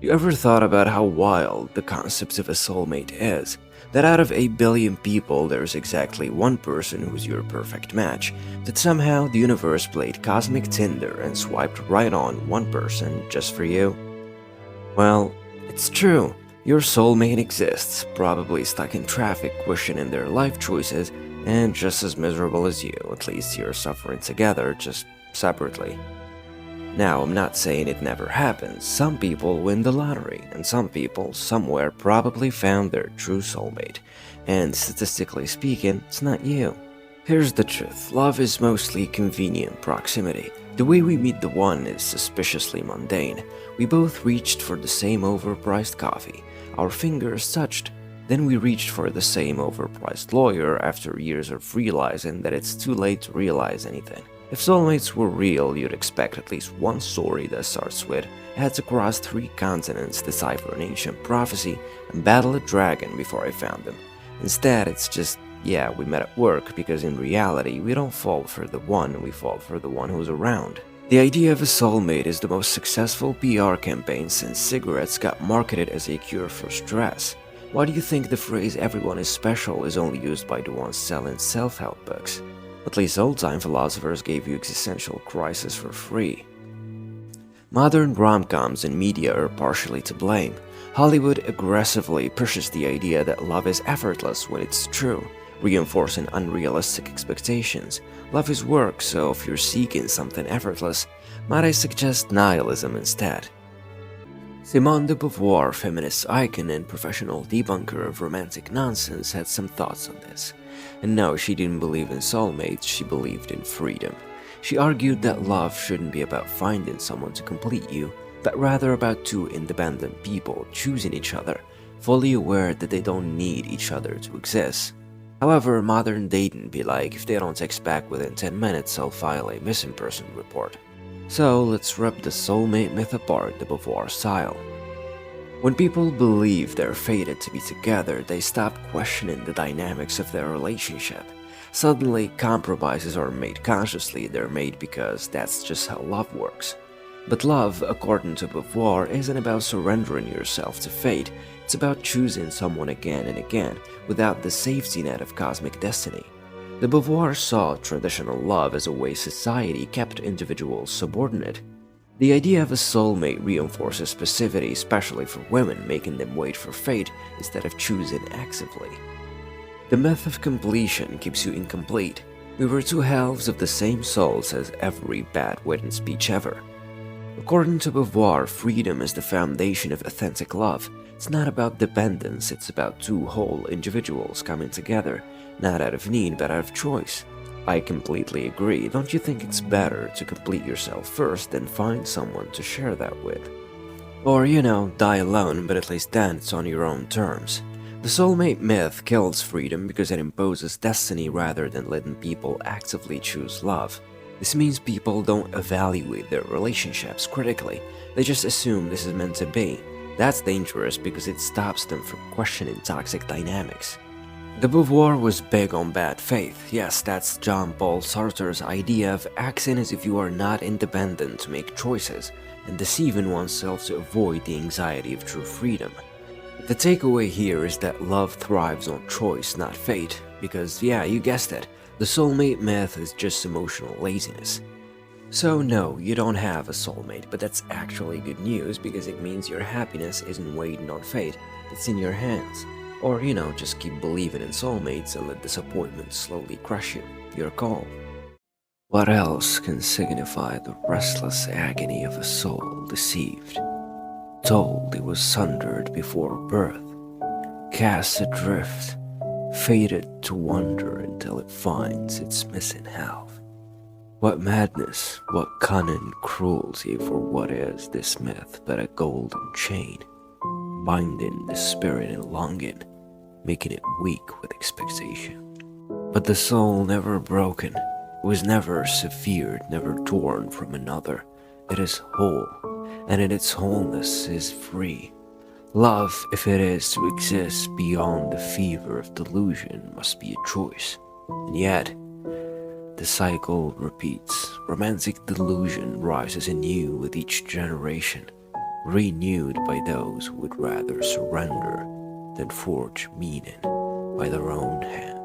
You ever thought about how wild the concept of a soulmate is? That out of 8 billion people, there's exactly one person who's your perfect match, that somehow the universe played cosmic Tinder and swiped right on one person just for you? Well, it's true. Your soulmate exists, probably stuck in traffic questioning their life choices, and just as miserable as you, at least you're suffering together, just separately. Now, I'm not saying it never happens. Some people win the lottery, and some people somewhere probably found their true soulmate. And statistically speaking, it's not you. Here's the truth, love is mostly convenient proximity. The way we meet the one is suspiciously mundane. We both reached for the same overpriced coffee. Our fingers touched. Then we reached for the same overpriced lawyer after years of realizing that it's too late to realize anything. If soulmates were real, you'd expect at least one story that starts with "had to cross 3 continents, decipher an ancient prophecy, and battle a dragon before I found them." Instead, it's just, yeah, we met at work, because in reality, we don't fall for the one, we fall for the one who's around. The idea of a soulmate is the most successful PR campaign since cigarettes got marketed as a cure for stress. Why do you think the phrase "everyone is special" is only used by the ones selling self-help books? At least old-time philosophers gave you existential crisis for free. Modern rom-coms and media are partially to blame. Hollywood aggressively pushes the idea that love is effortless when it's true, reinforcing unrealistic expectations. Love is work, so if you're seeking something effortless, might I suggest nihilism instead? Simone de Beauvoir, feminist icon and professional debunker of romantic nonsense, had some thoughts on this. And no, she didn't believe in soulmates, she believed in freedom. She argued that love shouldn't be about finding someone to complete you, but rather about two independent people choosing each other, fully aware that they don't need each other to exist. However, modern dating be like, if they don't text back within 10 minutes, I'll file a missing person report. So let's rip the soulmate myth apart the Beauvoir style. When people believe they're fated to be together, they stop questioning the dynamics of their relationship. Suddenly, compromises are made consciously, they're made because that's just how love works. But love, according to Beauvoir, isn't about surrendering yourself to fate, it's about choosing someone again and again, without the safety net of cosmic destiny. The Beauvoir saw traditional love as a way society kept individuals subordinate. The idea of a soulmate reinforces passivity, especially for women, making them wait for fate instead of choosing actively. The myth of completion keeps you incomplete. We were two halves of the same soul, says every bad-written speech ever. According to Beauvoir, freedom is the foundation of authentic love. It's not about dependence, it's about two whole individuals coming together, not out of need but out of choice. I completely agree. Don't you think it's better to complete yourself first than find someone to share that with? Or, die alone, but at least then it's on your own terms. The soulmate myth kills freedom because it imposes destiny rather than letting people actively choose love. This means people don't evaluate their relationships critically, they just assume this is meant to be. That's dangerous because it stops them from questioning toxic dynamics. De Beauvoir was big on bad faith. Yes, that's Jean-Paul Sartre's idea of acting as if you are not independent to make choices, and deceiving oneself to avoid the anxiety of true freedom. The takeaway here is that love thrives on choice, not fate, because yeah, you guessed it, the soulmate myth is just emotional laziness. So no, you don't have a soulmate, but that's actually good news because it means your happiness isn't waiting on fate, it's in your hands. Or, just keep believing in soulmates and let disappointment slowly crush you. Your call. What else can signify the restless agony of a soul deceived? Told it was sundered before birth, cast adrift, fated to wander until it finds its missing half. What madness, what cunning cruelty for what is this myth but a golden chain, binding the spirit in longing, making it weak with expectation. But the soul never broken, was never severed, never torn from another. It is whole, and in its wholeness is free. Love, if it is to exist beyond the fever of delusion, must be a choice. And yet, the cycle repeats. Romantic delusion rises anew with each generation. renewed by those who would rather surrender than forge meaning by their own hands.